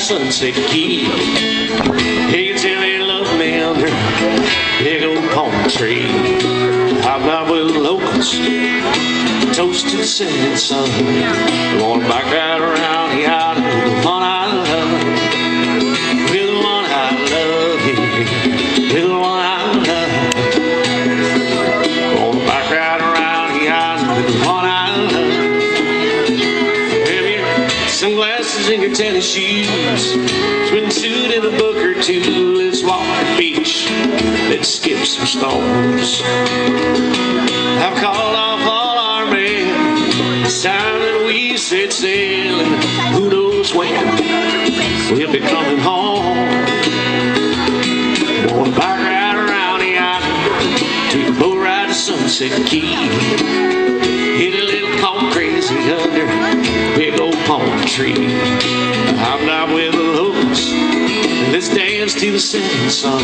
Sunset Key. Hey, you tell me you love me under big old palm tree. Hobnob with the locals, toast to the setting sun. Going back right around the island with the one I love, with the one I love, yeah, with the one I love. Going back right around the island with the one I love. Have your sunglasses and your tennis shoes, swim suit and a book or two. Let's walk the beach, let's skip some stones. I've called off all our men, it's time that we set sail, and who knows when we'll be coming home. Going back right around the island, take a boat ride to Sunset Key. Hit a little palm crazy under a big old palm tree. Hobnob with the locals, let's dance to the setting sun.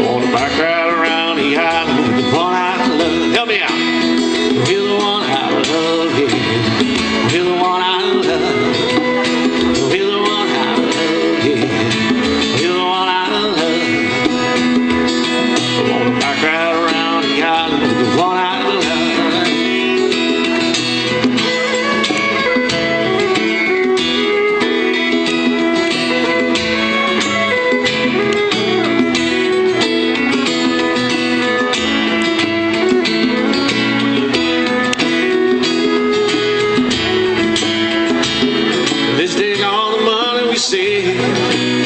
Going back right around the island with the one I love. Help me out. With the one I love, yeah. With the one I love. With the one I love, yeah. With the one I love. Going back right around the island with the one I love.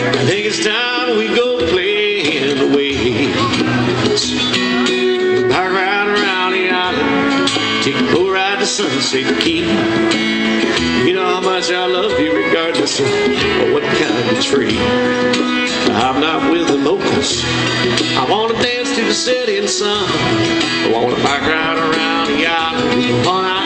I think it's time we go play in the waves. Back right around the island, take a boat ride to Sunset Key. You know how much I love you regardless of what kind of tree. I'm not with the locals, I want to dance to the setting sun. I want to back right around the island with the one I